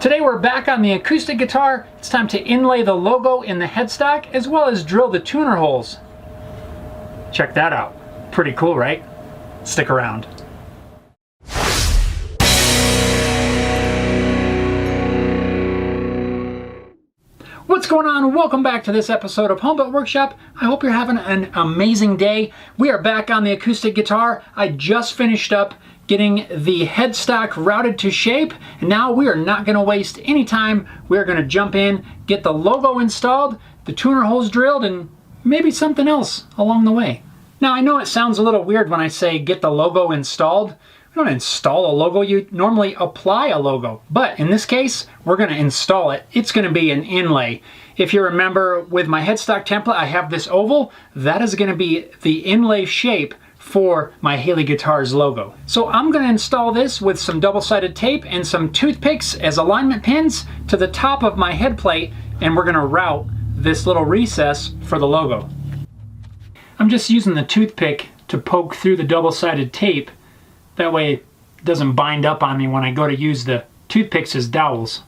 Today we're back on the acoustic guitar. It's time to inlay the logo in the headstock as well as drill the tuner holes. Check that out. Pretty cool, right? Stick around. What's going on? Welcome back to this episode of Home Built Workshop. I hope you're having an amazing day. We are back on the acoustic guitar. I just finished up getting the headstock routed to shape, and now we are not going to waste any time. We're going to jump in, get the logo installed, the tuner holes drilled, and maybe something else along the way. Now I know it sounds a little weird when I say get the logo installed. You don't install a logo, you normally apply a logo. But in this case, we're going to install it. It's going to be an inlay. If you remember with my headstock template, I have this oval. That is going to be the inlay shape for my Hayley Guitars logo. So I'm going to install this with some double-sided tape and some toothpicks as alignment pins to the top of my head plate, and we're going to route this little recess for the logo. I'm just using the toothpick to poke through the double-sided tape. That way it doesn't bind up on me when I go to use the toothpicks as dowels.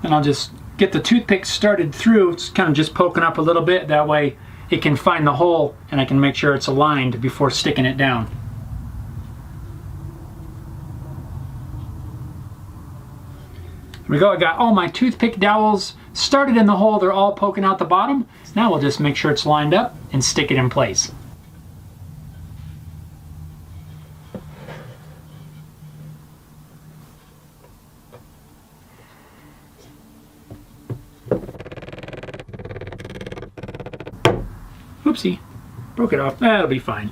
And I'll just get the toothpick started through. It's kind of just poking up a little bit. That way it can find the hole and I can make sure it's aligned before sticking it down. There we go. I got all my toothpick dowels started in the hole. They're all poking out the bottom. Now we'll just make sure it's lined up and stick it in place. Oopsie, broke it off. That'll be fine.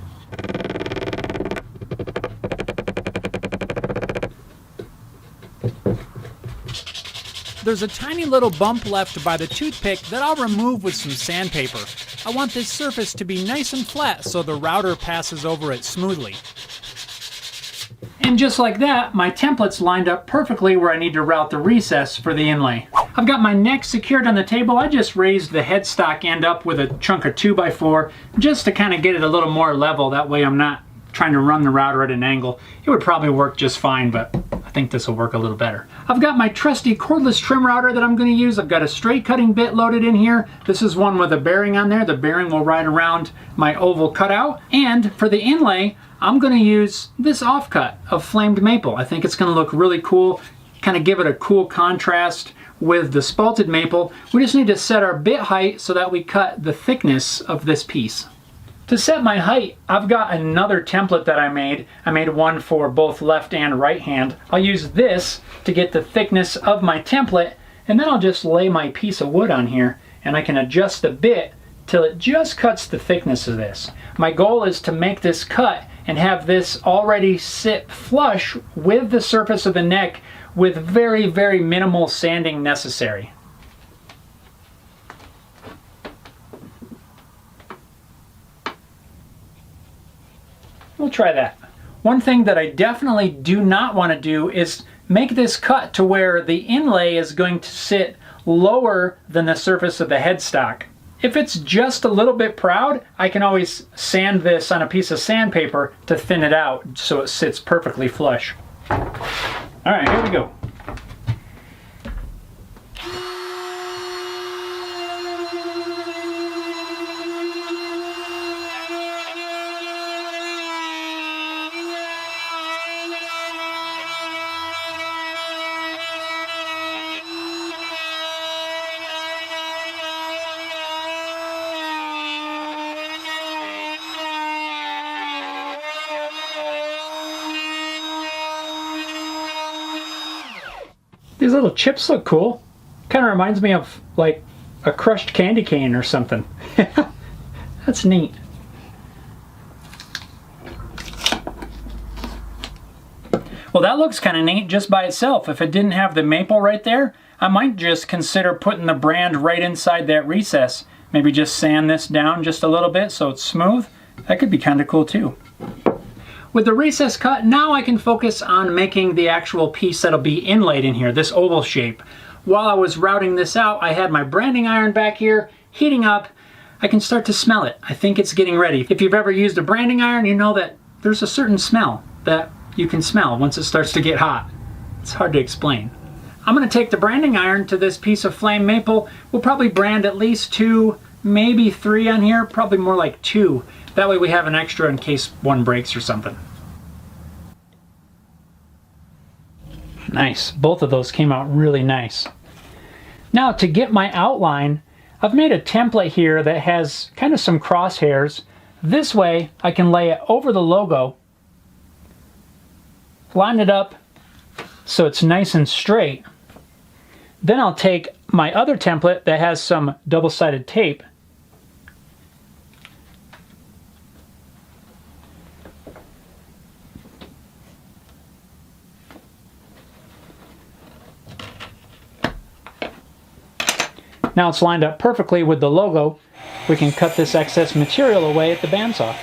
There's a tiny little bump left by the toothpick that I'll remove with some sandpaper. I want this surface to be nice and flat so the router passes over it smoothly. And just like that, my template's lined up perfectly where I need to route the recess for the inlay. I've got my neck secured on the table. I just raised the headstock end up with a chunk of 2x4 just to kind of get it a little more level. That way I'm not trying to run the router at an angle. It would probably work just fine, but I think this will work a little better. I've got my trusty cordless trim router that I'm going to use. I've got a straight cutting bit loaded in here. This is one with a bearing on there. The bearing will ride around my oval cutout. And for the inlay, I'm going to use this offcut of flamed maple. I think it's going to look really cool, kind of give it a cool contrast with the spalted maple. We just need to set our bit height so that we cut the thickness of this piece. To set my height, I've got another template that I made. I made one for both left and right hand. I'll use this to get the thickness of my template, and then I'll just lay my piece of wood on here, and I can adjust the bit till it just cuts the thickness of this. My goal is to make this cut and have this already sit flush with the surface of the neck with very, very minimal sanding necessary. We'll try that. One thing that I definitely do not want to do is make this cut to where the inlay is going to sit lower than the surface of the headstock. If it's just a little bit proud, I can always sand this on a piece of sandpaper to thin it out so it sits perfectly flush. All right, here we go. These little chips look cool. Kind of reminds me of like a crushed candy cane or something. That's neat. Well, that looks kind of neat just by itself. If it didn't have the maple right there, I might just consider putting the brand right inside that recess. Maybe just sand this down just a little bit so it's smooth. That could be kind of cool too. With the recess cut, now I can focus on making the actual piece that'll be inlaid in here, this oval shape. While I was routing this out, I had my branding iron back here, heating up. I can start to smell it. I think it's getting ready. If you've ever used a branding iron, you know that there's a certain smell that you can smell once it starts to get hot. It's hard to explain. I'm going to take the branding iron to this piece of flame maple. We'll probably brand at least 2, maybe 3 on here, probably more like 2. That way we have an extra in case one breaks or something. Nice. Both of those came out really nice. Now to get my outline, I've made a template here that has kind of some crosshairs. This way I can lay it over the logo, line it up so it's nice and straight. Then I'll take my other template that has some double-sided tape, now it's lined up perfectly with the logo. We can cut this excess material away at the bandsaw.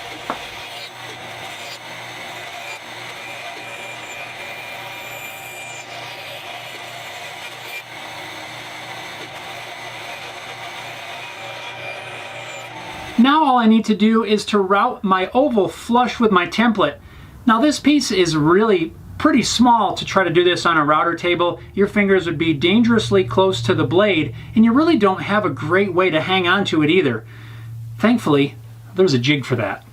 Now all I need to do is to route my oval flush with my template. Now this piece is really pretty small to try to do this on a router table. Your fingers would be dangerously close to the blade, and you really don't have a great way to hang on to it either. Thankfully, there's a jig for that.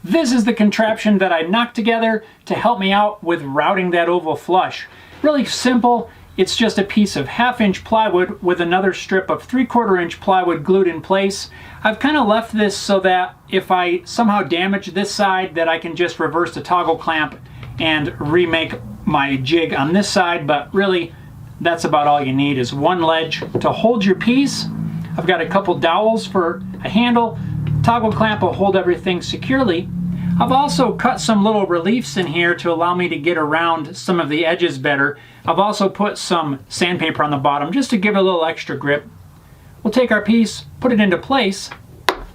This is the contraption that I knocked together to help me out with routing that oval flush. Really simple. It's just a piece of 1/2-inch plywood with another strip of 3/4-inch plywood glued in place. I've kind of left this so that if I somehow damage this side, that I can just reverse the toggle clamp and remake my jig on this side, but really that's about all you need is one ledge to hold your piece. I've got a couple dowels for a handle. Toggle clamp will hold everything securely. I've also cut some little reliefs in here to allow me to get around some of the edges better. I've also put some sandpaper on the bottom just to give it a little extra grip. We'll take our piece, put it into place,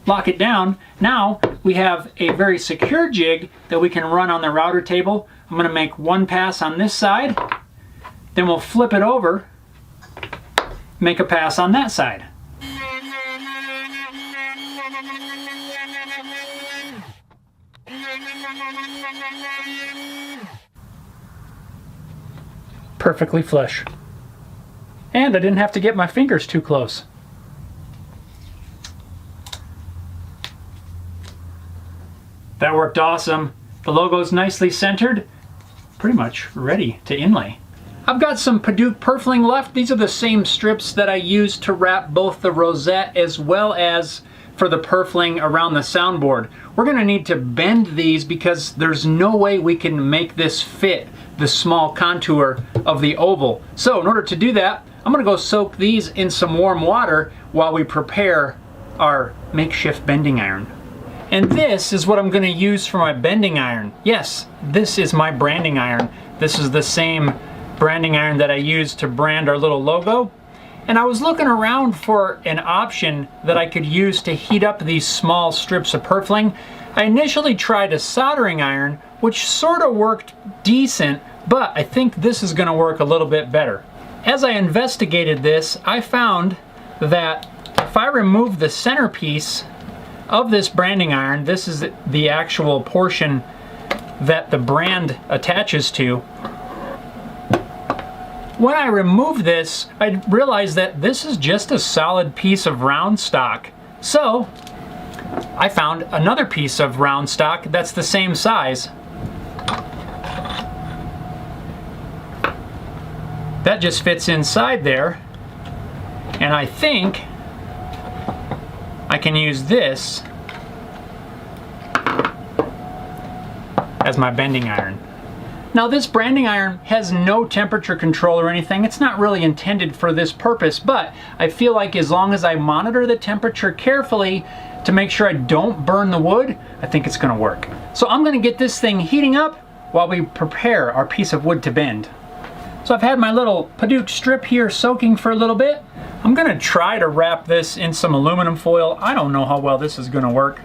lock it down. Now we have a very secure jig that we can run on the router table. I'm going to make one pass on this side, then we'll flip it over, make a pass on that side. Perfectly flush. And I didn't have to get my fingers too close. That worked awesome. The logo's nicely centered, pretty much ready to inlay. I've got some Paduc purfling left. These are the same strips that I used to wrap both the rosette as well as for the purfling around the soundboard. We're going to need to bend these because there's no way we can make this fit the small contour of the oval. So in order to do that, I'm going to go soak these in some warm water while we prepare our makeshift bending iron. And this is what I'm going to use for my bending iron. Yes, this is my branding iron. This is the same branding iron that I used to brand our little logo. And I was looking around for an option that I could use to heat up these small strips of purfling. I initially tried a soldering iron, which sort of worked decent, but I think this is going to work a little bit better. As I investigated this, I found that if I remove the centerpiece of this branding iron, this is the actual portion that the brand attaches to. When I removed this, I realized that this is just a solid piece of round stock. So I found another piece of round stock that's the same size. That just fits inside there, and I think I can use this as my bending iron. Now this branding iron has no temperature control or anything. It's not really intended for this purpose, but I feel like as long as I monitor the temperature carefully to make sure I don't burn the wood, I think it's going to work. So I'm going to get this thing heating up while we prepare our piece of wood to bend. So I've had my little Paduc strip here soaking for a little bit. I'm going to try to wrap this in some aluminum foil. I don't know how well this is going to work.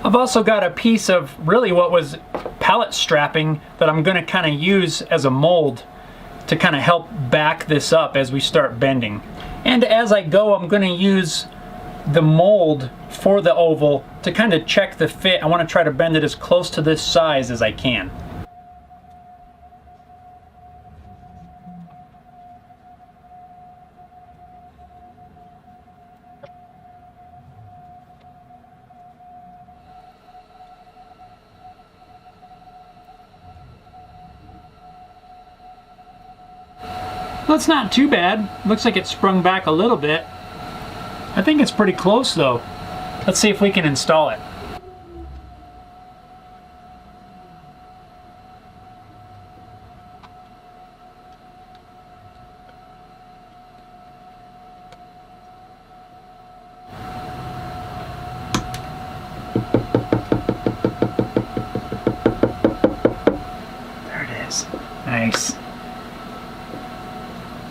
I've also got a piece of really what was pallet strapping that I'm going to kind of use as a mold to kind of help back this up as we start bending. And as I go, I'm going to use the mold for the oval to kind of check the fit. I want to try to bend it as close to this size as I can. Well, it's not too bad. Looks like it sprung back a little bit. I think it's pretty close though. Let's see if we can install it. There it is. Nice.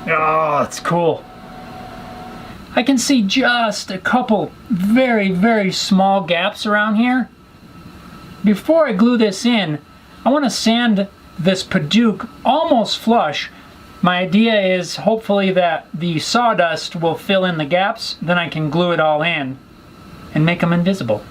Oh, it's cool. I can see just a couple very, very small gaps around here. Before I glue this in, I want to sand this Paduc almost flush. My idea is hopefully that the sawdust will fill in the gaps, then I can glue it all in and make them invisible.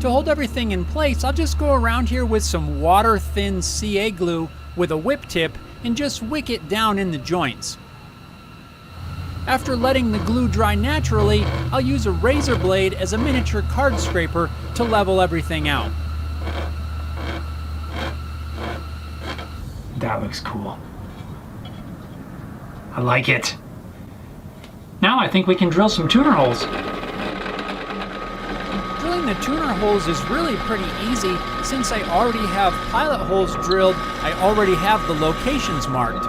To hold everything in place, I'll just go around here with some water-thin CA glue with a whip tip and just wick it down in the joints. After letting the glue dry naturally, I'll use a razor blade as a miniature card scraper to level everything out. That looks cool. I like it. Now I think we can drill some tuner holes. Drilling the tuner holes is really pretty easy. Since I already have pilot holes drilled, I already have the locations marked.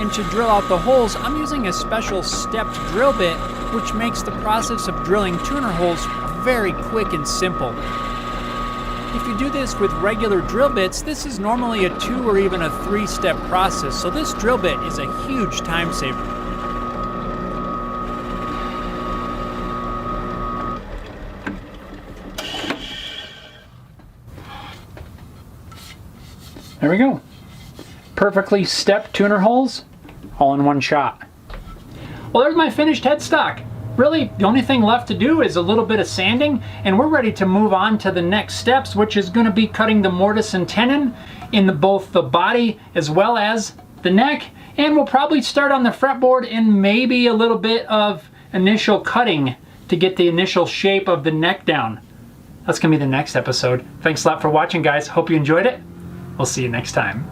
And to drill out the holes, I'm using a special stepped drill bit, which makes the process of drilling tuner holes very quick and simple. If you do this with regular drill bits, this is normally a 2 or even a 3-step process, so this drill bit is a huge time saver. There we go. Perfectly stepped tuner holes, all in one shot. Well, there's my finished headstock. Really, the only thing left to do is a little bit of sanding, and we're ready to move on to the next steps, which is going to be cutting the mortise and tenon in both the body as well as the neck. And we'll probably start on the fretboard and maybe a little bit of initial cutting to get the initial shape of the neck down. That's going to be the next episode. Thanks a lot for watching, guys. Hope you enjoyed it. We'll see you next time.